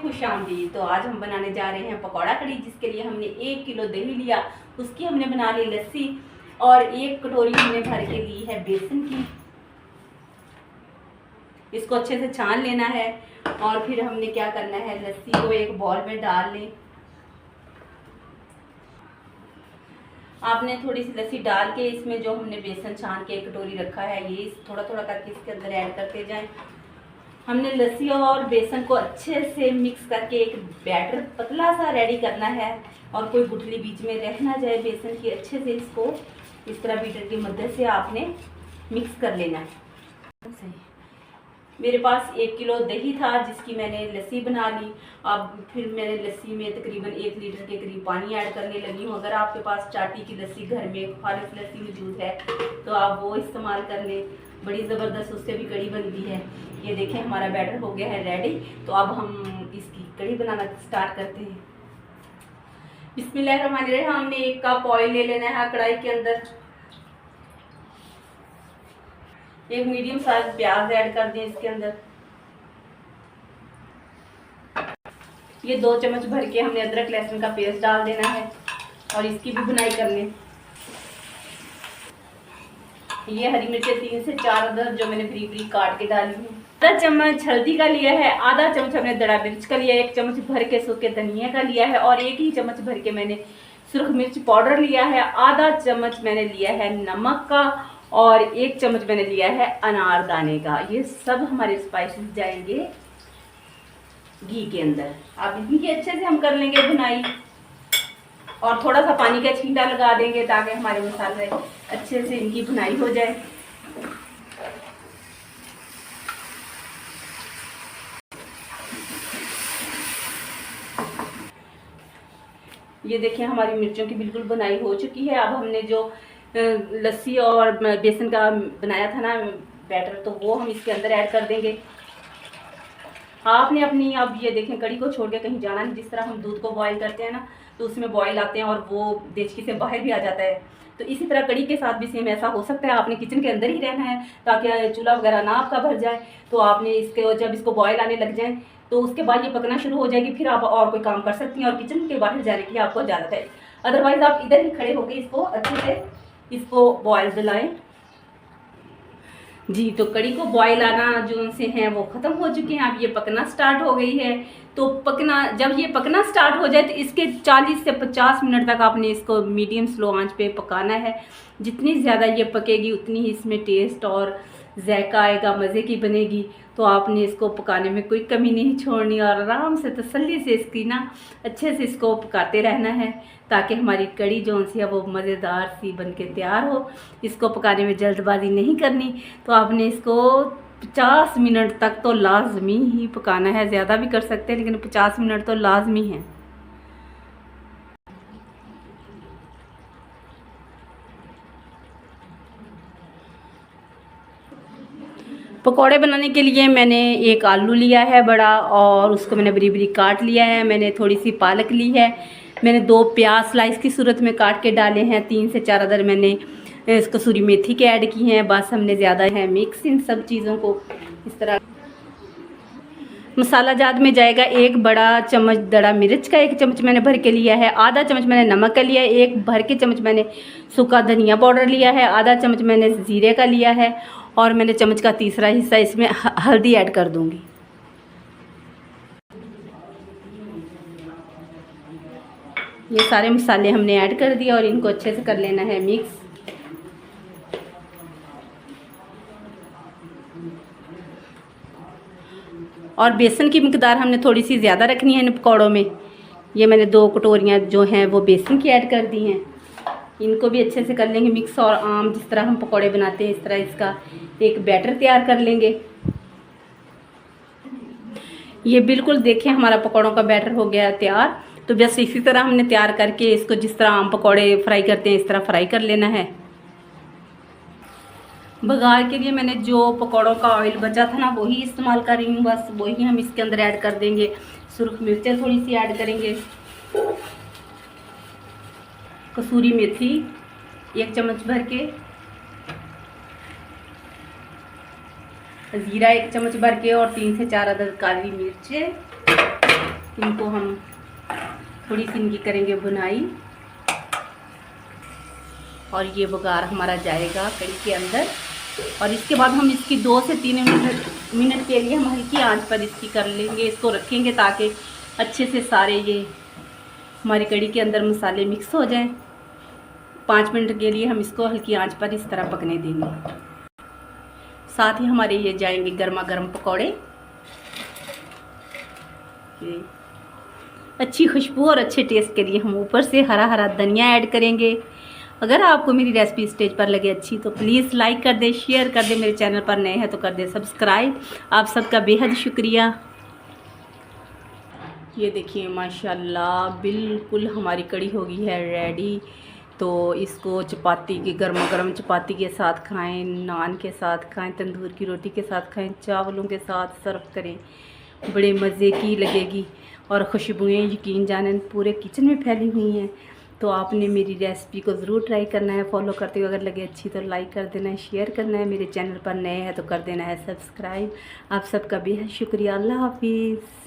खुशामदीद। तो आज हम बनाने जा रहे हैं पकौड़ा कड़ी, जिसके लिए हमने 1 किलो दही लिया, उसकी हमने बना ली लस्सी और 1 कटोरी हमने भर के ली है बेसन की। इसको अच्छे से छान लेना है और फिर हमने क्या करना है, लस्सी को एक बॉल में डाल लें। आपने थोड़ी सी लस्सी डाल के इसमें जो हमने बेसन छान के 1 कटोरी रखा है, ये थोड़ा थोड़ा करके इसके अंदर ऐड करते जाएं। हमने लस्सी और बेसन को अच्छे से मिक्स करके एक बैटर पतला सा रेडी करना है और कोई गुठली बीच में रह ना जाए बेसन की। अच्छे से इसको इस तरह बीटर की मदद से आपने मिक्स कर लेना है। मेरे पास 1 किलो दही था, जिसकी मैंने लस्सी बना ली। अब फिर मैंने लस्सी में तकरीबन 1 लीटर के करीब पानी ऐड करने लगी हूँ। अगर आपके पास चाटी की लस्सी घर में खालिस लस्सी मौजूद है तो आप वो इस्तेमाल कर लें, बड़ी ज़बरदस्त उससे भी कड़ी बनती है। ये देखें हमारा बैटर हो गया है रेडी। तो अब हम इसकी कड़ी बनाना स्टार्ट करते हैं। बिस्मिल्लाहिर्रहमानिर्रहीम। हमने 1 कप ऑयल ले लेना है कढ़ाई के अंदर। एक मीडियम साइज प्याज ऐड कर दें इसके अंदर। ये 2 चम्मच भर के हमने अदरक लहसुन का पेस्ट डाल देना है और इसकी भी भुनाई कर लें। ये हरी मिर्चें 3 से 4 अदर जो मैंने बारीक बारीक काट के डाली हूँ। आधा चम्मच हल्दी का लिया है, आधा चम्मच हमने दड़ा मिर्च का लिया है, 1 चम्मच भर के सूखे धनिया का लिया है और 1 ही चम्मच भर के मैंने सुर्ख मिर्च पाउडर लिया है। आधा चम्मच मैंने लिया है नमक का और 1 चम्मच मैंने लिया है अनारदाने का। ये सब हमारे स्पाइसेस जाएंगे घी के अंदर। अब इनकी अच्छे से हम कर लेंगे भुनाई और थोड़ा सा पानी का छींटा लगा देंगे ताकि हमारे मसाले अच्छे से इनकी भुनाई हो जाए। ये देखिए हमारी मिर्चों की बिल्कुल भुनाई हो चुकी है। अब हमने जो लस्सी और बेसन का बनाया था ना बैटर, तो वो हम इसके अंदर ऐड कर देंगे। आपने अपनी, अब ये देखें कड़ी को छोड़ के कहीं जाना नहीं। जिस तरह हम दूध को बॉईल करते हैं ना, तो उसमें बॉईल आते हैं और वो देचकी से बाहर भी आ जाता है, तो इसी तरह कड़ी के साथ भी सेम ऐसा हो सकता है। आपने किचन के अंदर ही रहना है ताकि चूल्हा वगैरह ना आपका भर जाए। तो आपने इसके जब इसको बॉईल आने लग जाए तो उसके बाद ये पकना शुरू हो जाएगी, फिर आप और कोई काम कर सकती हैं और किचन के बाहर जाने की आपको इजाज़त है। अदरवाइज़ आप इधर ही खड़े होकर इसको अच्छे से इसको बॉईल दिलाएं। जी, तो कड़ी को बॉईल आना जो से हैं वो ख़त्म हो चुके हैं। अब ये पकना स्टार्ट हो गई है। तो जब ये पकना स्टार्ट हो जाए तो इसके 40 से 50 मिनट तक आपने इसको मीडियम स्लो आंच पे पकाना है। जितनी ज़्यादा ये पकेगी उतनी ही इसमें टेस्ट और जायका आएगा, मज़े की बनेगी। तो आपने इसको पकाने में कोई कमी नहीं छोड़नी और आराम से तसल्ली से इसकी ना अच्छे से इसको पकाते रहना है ताकि हमारी कड़ी जो सी है वो मज़ेदार सी बन के तैयार हो। इसको पकाने में जल्दबाजी नहीं करनी। तो आपने इसको 50 मिनट तक तो लाजमी ही पकाना है। ज़्यादा भी कर सकते हैं लेकिन 50 मिनट तो लाजमी है। पकोड़े बनाने के लिए मैंने 1 आलू लिया है बड़ा और उसको मैंने बरी बरी काट लिया है। मैंने थोड़ी सी पालक ली है। मैंने 2 प्याज स्लाइस की सूरत में काट के डाले हैं। 3 से 4 अदर मैंने कसूरी मेथी के ऐड की हैं। बस हमने ज़्यादा है मिक्स इन सब चीज़ों को इस तरह। मसाला जात में जाएगा 1 बड़ा चम्मच दड़ा मिर्च का, 1 चम्मच मैंने भर के लिया है। आधा चम्मच मैंने नमक का लिया है। 1 भर के चम्मच मैंने सूखा धनिया पाउडर लिया है। आधा चम्मच मैंने ज़ीरे का लिया है और मैंने चम्मच का तीसरा हिस्सा इसमें हल्दी ऐड कर दूंगी। ये सारे मसाले हमने ऐड कर दिए और इनको अच्छे से कर लेना है मिक्स। और बेसन की मिकदार हमने थोड़ी सी ज़्यादा रखनी है इन पकौड़ों में। ये मैंने 2 कटोरियाँ जो हैं वो बेसन की ऐड कर दी हैं। इनको भी अच्छे से कर लेंगे मिक्स और आम जिस तरह हम पकौड़े बनाते हैं इस तरह इसका एक बैटर तैयार कर लेंगे। ये बिल्कुल देखें हमारा पकौड़ों का बैटर हो गया तैयार। तो बस इसी तरह हमने तैयार करके इसको जिस तरह आम पकौड़े फ्राई करते हैं इस तरह फ्राई कर लेना है। बघार के लिए मैंने जो पकौड़ों का ऑयल बचा था ना वही इस्तेमाल कर रही हूँ। बस वही हम इसके अंदर ऐड कर देंगे। सुर्ख मिर्चें थोड़ी सी ऐड करेंगे, कसूरी मेथी 1 चम्मच भर के, ज़ीरा 1 चम्मच भर के और 3 से 4 अदद काली मिर्चें इनको हम थोड़ी सी इनकी करेंगे बुनाई और ये बघार हमारा जाएगा कड़ी के अंदर। और इसके बाद हम इसकी 2 से 3 मिनट के लिए हम हल्की आंच पर इसकी कर लेंगे, इसको रखेंगे ताकि अच्छे से सारे ये हमारी कड़ी के अंदर मसाले मिक्स हो जाएं। 5 मिनट के लिए हम इसको हल्की आंच पर इस तरह पकने देंगे। साथ ही हमारे ये जाएंगे गर्मा गर्म पकौड़े। अच्छी खुशबू और अच्छे टेस्ट के लिए हम ऊपर से हरा हरा धनिया ऐड करेंगे। अगर आपको मेरी रेसिपी स्टेज पर लगे अच्छी तो प्लीज़ लाइक कर दे, शेयर कर दे। मेरे चैनल पर नए हैं तो कर दे सब्सक्राइब। आप सबका बेहद शुक्रिया। ये देखिए माशाल्लाह बिल्कुल हमारी कड़ी हो गई है रेडी। तो इसको चपाती की गर्मा गर्म चपाती के साथ खाएं, नान के साथ खाएं, तंदूर की रोटी के साथ खाएं, चावलों के साथ सर्व करें, बड़े मज़े की लगेगी। और खुशबुएं यकीन जाने पूरे किचन में फैली हुई हैं। तो आपने मेरी रेसिपी को ज़रूर ट्राई करना है, फॉलो करते हुए अगर लगे अच्छी तो लाइक कर देना है, शेयर करना है। मेरे चैनल पर नए हैं तो कर देना है सब्सक्राइब। आप सबका बेहद शुक्रिया। अल्लाह हाफिज़।